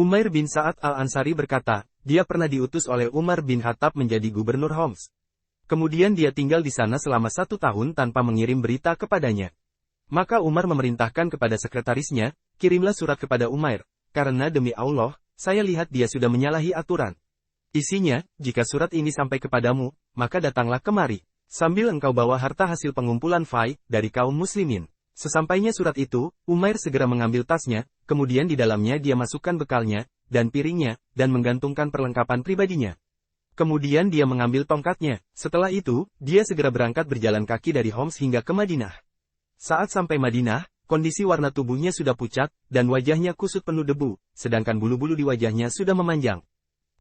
Umair bin Sa'ad al-Ansari berkata, dia pernah diutus oleh Umar bin Khattab menjadi gubernur Homs. Kemudian dia tinggal di sana selama 1 tahun tanpa mengirim berita kepadanya. Maka Umar memerintahkan kepada sekretarisnya, kirimlah surat kepada Umair, karena demi Allah, saya lihat dia sudah menyalahi aturan. Isinya, jika surat ini sampai kepadamu, maka datanglah kemari, sambil engkau bawa harta hasil pengumpulan fai dari kaum muslimin. Sesampainya surat itu, Umair segera mengambil tasnya, kemudian di dalamnya dia masukkan bekalnya, dan piringnya, dan menggantungkan perlengkapan pribadinya. Kemudian dia mengambil tongkatnya. Setelah itu, dia segera berangkat berjalan kaki dari Homs hingga ke Madinah. Saat sampai Madinah, kondisi warna tubuhnya sudah pucat, dan wajahnya kusut penuh debu, sedangkan bulu-bulu di wajahnya sudah memanjang.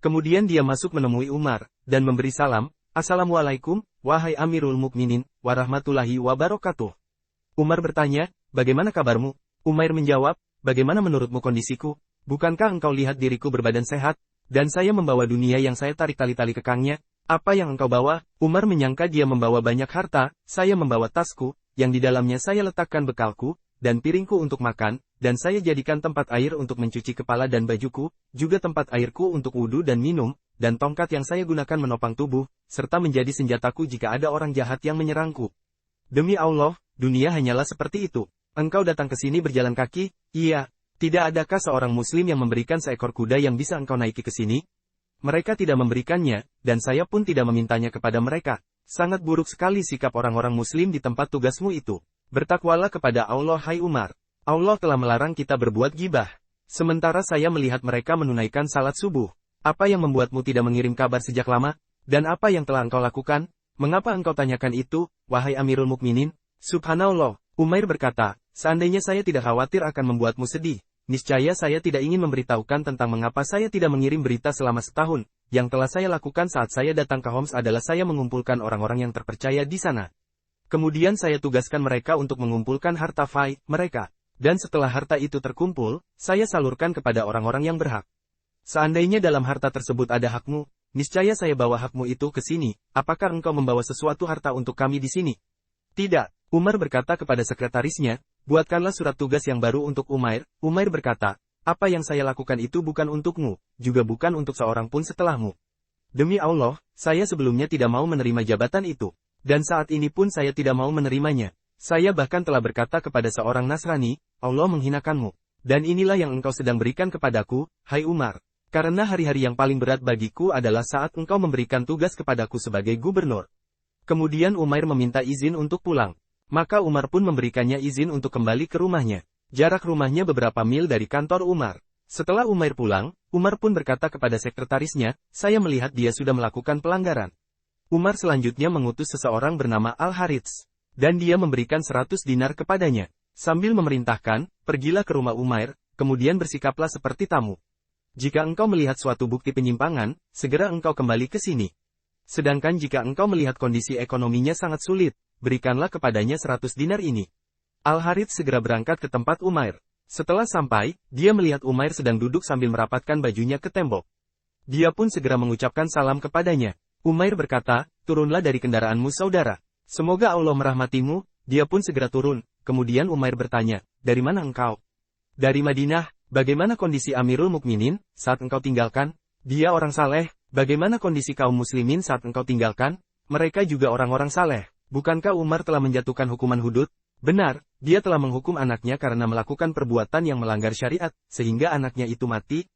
Kemudian dia masuk menemui Umar, dan memberi salam, "Assalamualaikum, wahai Amirul Mukminin, warahmatullahi wabarakatuh." Umar bertanya, "Bagaimana kabarmu?" Umair menjawab, "Bagaimana menurutmu kondisiku? Bukankah engkau lihat diriku berbadan sehat? Dan saya membawa dunia yang saya tarik tali-tali kekangnya. Apa yang engkau bawa?" Umar menyangka dia membawa banyak harta. "Saya membawa tasku, yang di dalamnya saya letakkan bekalku, dan piringku untuk makan, dan saya jadikan tempat air untuk mencuci kepala dan bajuku, juga tempat airku untuk wudhu dan minum, dan tongkat yang saya gunakan menopang tubuh, serta menjadi senjataku jika ada orang jahat yang menyerangku. Demi Allah, dunia hanyalah seperti itu. Engkau datang ke sini berjalan kaki?" "Iya. Tidak adakah seorang muslim yang memberikan seekor kuda yang bisa engkau naiki ke sini?" "Mereka tidak memberikannya, dan saya pun tidak memintanya kepada mereka." "Sangat buruk sekali sikap orang-orang muslim di tempat tugasmu itu. Bertakwalah kepada Allah hai Umar. Allah telah melarang kita berbuat gibah. Sementara saya melihat mereka menunaikan salat subuh. Apa yang membuatmu tidak mengirim kabar sejak lama? Dan apa yang telah engkau lakukan? Mengapa engkau tanyakan itu, wahai Amirul Mukminin?" "Subhanallah," Umair berkata, "seandainya saya tidak khawatir akan membuatmu sedih, niscaya saya tidak ingin memberitahukan tentang mengapa saya tidak mengirim berita selama setahun. Yang telah saya lakukan saat saya datang ke Homs adalah saya mengumpulkan orang-orang yang terpercaya di sana. Kemudian saya tugaskan mereka untuk mengumpulkan harta fai mereka. Dan setelah harta itu terkumpul, saya salurkan kepada orang-orang yang berhak. Seandainya dalam harta tersebut ada hakmu, niscaya saya bawa hakmu itu ke sini. Apakah engkau membawa sesuatu harta untuk kami di sini?" "Tidak." Umar berkata kepada sekretarisnya, "Buatkanlah surat tugas yang baru untuk Umair." Umair berkata, "Apa yang saya lakukan itu bukan untukmu, juga bukan untuk seorang pun setelahmu. Demi Allah, saya sebelumnya tidak mau menerima jabatan itu. Dan saat ini pun saya tidak mau menerimanya. Saya bahkan telah berkata kepada seorang Nasrani, Allah menghinakanmu. Dan inilah yang engkau sedang berikan kepadaku, hai Umar. Karena hari-hari yang paling berat bagiku adalah saat engkau memberikan tugas kepadaku sebagai gubernur." Kemudian Umair meminta izin untuk pulang. Maka Umar pun memberikannya izin untuk kembali ke rumahnya. Jarak rumahnya beberapa mil dari kantor Umar. Setelah Umair pulang, Umar pun berkata kepada sekretarisnya, "Saya melihat dia sudah melakukan pelanggaran." Umar selanjutnya mengutus seseorang bernama Al-Harits. Dan dia memberikan 100 dinar kepadanya. Sambil memerintahkan, "Pergilah ke rumah Umair, kemudian bersikaplah seperti tamu. Jika engkau melihat suatu bukti penyimpangan, segera engkau kembali ke sini. Sedangkan jika engkau melihat kondisi ekonominya sangat sulit, berikanlah kepadanya 100 dinar ini." Al-Harits segera berangkat ke tempat Umair. Setelah sampai, dia melihat Umair sedang duduk sambil merapatkan bajunya ke tembok. Dia pun segera mengucapkan salam kepadanya. Umair berkata, "Turunlah dari kendaraanmu saudara. Semoga Allah merahmatimu." Dia pun segera turun. Kemudian Umair bertanya, "Dari mana engkau?" "Dari Madinah." "Bagaimana kondisi Amirul Mukminin saat engkau tinggalkan?" "Dia orang saleh." "Bagaimana kondisi kaum muslimin saat engkau tinggalkan?" "Mereka juga orang-orang saleh." "Bukankah Umar telah menjatuhkan hukuman hudud?" "Benar, dia telah menghukum anaknya karena melakukan perbuatan yang melanggar syariat, sehingga anaknya itu mati."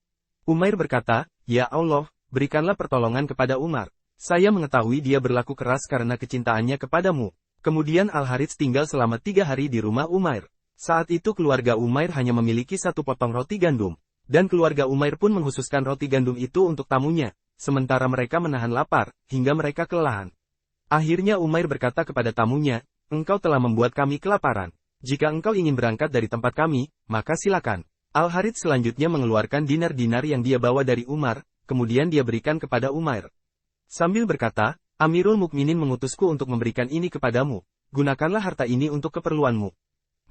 Umair berkata, "Ya Allah, berikanlah pertolongan kepada Umar. Saya mengetahui dia berlaku keras karena kecintaannya kepadamu." Kemudian Al-Harits tinggal selama 3 hari di rumah Umair. Saat itu keluarga Umair hanya memiliki 1 potong roti gandum. Dan keluarga Umair pun menghususkan roti gandum itu untuk tamunya, sementara mereka menahan lapar, hingga mereka kelelahan. Akhirnya Umair berkata kepada tamunya, "Engkau telah membuat kami kelaparan. Jika engkau ingin berangkat dari tempat kami, maka silakan." Al-Harits selanjutnya mengeluarkan dinar-dinar yang dia bawa dari Umar, kemudian dia berikan kepada Umair. Sambil berkata, "Amirul Mukminin mengutusku untuk memberikan ini kepadamu. Gunakanlah harta ini untuk keperluanmu."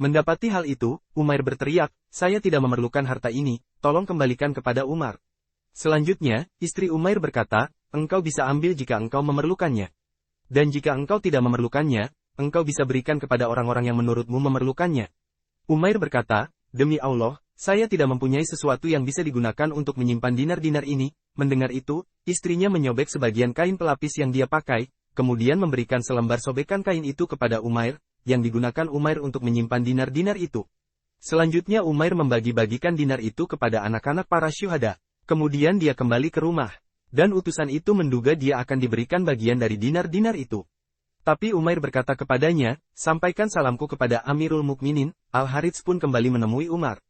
Mendapati hal itu, Umair berteriak, "Saya tidak memerlukan harta ini, tolong kembalikan kepada Umar." Selanjutnya, istri Umair berkata, "Engkau bisa ambil jika engkau memerlukannya. Dan jika engkau tidak memerlukannya, engkau bisa berikan kepada orang-orang yang menurutmu memerlukannya." Umair berkata, "Demi Allah, saya tidak mempunyai sesuatu yang bisa digunakan untuk menyimpan dinar-dinar ini. Mendengar itu, istrinya menyobek sebagian kain pelapis yang dia pakai, kemudian memberikan selembar sobekan kain itu kepada Umair, yang digunakan Umair untuk menyimpan dinar-dinar itu. Selanjutnya Umair membagi-bagikan dinar itu kepada anak-anak para syuhada. Kemudian dia kembali ke rumah. Dan utusan itu menduga dia akan diberikan bagian dari dinar-dinar itu. Tapi Umair berkata kepadanya, sampaikan salamku kepada Amirul Mukminin. Al-Harits pun kembali menemui Umar.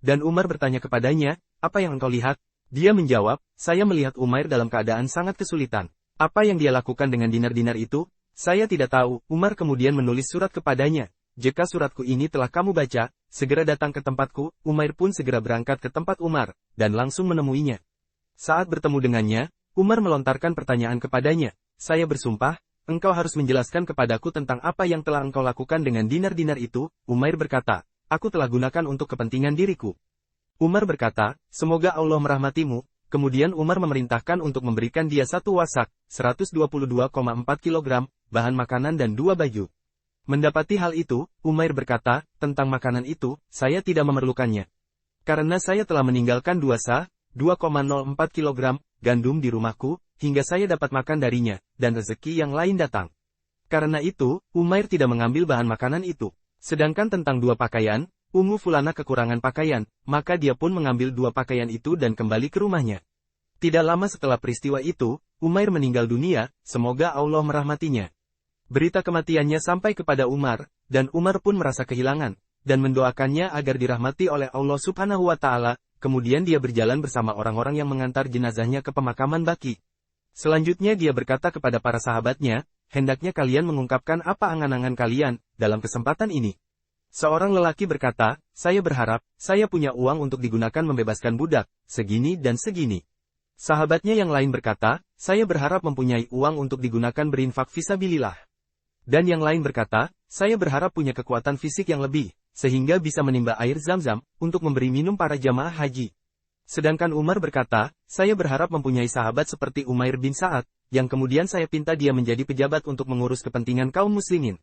Dan Umar bertanya kepadanya, apa yang engkau lihat? Dia menjawab, saya melihat Umair dalam keadaan sangat kesulitan. Apa yang dia lakukan dengan dinar-dinar itu? Saya tidak tahu. Umar kemudian menulis surat kepadanya. Jika suratku ini telah kamu baca, segera datang ke tempatku. Umair pun segera berangkat ke tempat Umar, dan langsung menemuinya. Saat bertemu dengannya, Umar melontarkan pertanyaan kepadanya. Saya bersumpah, engkau harus menjelaskan kepadaku tentang apa yang telah engkau lakukan dengan dinar-dinar itu. Umair berkata, aku telah gunakan untuk kepentingan diriku. Umar berkata, semoga Allah merahmatimu. Kemudian Umar memerintahkan untuk memberikan dia 1 wasak, 122,4 kg, bahan makanan dan 2 baju. Mendapati hal itu, Umair berkata, tentang makanan itu, saya tidak memerlukannya. Karena saya telah meninggalkan 2 sa, 2,04 kg, gandum di rumahku, hingga saya dapat makan darinya, dan rezeki yang lain datang. Karena itu, Umair tidak mengambil bahan makanan itu. Sedangkan tentang 2 pakaian, Ummu Fulana kekurangan pakaian, maka dia pun mengambil 2 pakaian itu dan kembali ke rumahnya. Tidak lama setelah peristiwa itu, Umair meninggal dunia, semoga Allah merahmatinya. Berita kematiannya sampai kepada Umar, dan Umar pun merasa kehilangan, dan mendoakannya agar dirahmati oleh Allah Subhanahu wa Ta'ala. Kemudian dia berjalan bersama orang-orang yang mengantar jenazahnya ke pemakaman Baqi. Selanjutnya dia berkata kepada para sahabatnya, hendaknya kalian mengungkapkan apa angan-angan kalian, dalam kesempatan ini. Seorang lelaki berkata, saya berharap, saya punya uang untuk digunakan membebaskan budak, segini dan segini. Sahabatnya yang lain berkata, saya berharap mempunyai uang untuk digunakan berinfak fisabilillah. Dan yang lain berkata, saya berharap punya kekuatan fisik yang lebih, sehingga bisa menimba air Zam-Zam, untuk memberi minum para jamaah haji. Sedangkan Umar berkata, saya berharap mempunyai sahabat seperti Umair bin Sa'ad, yang kemudian saya pinta dia menjadi pejabat untuk mengurus kepentingan kaum muslimin.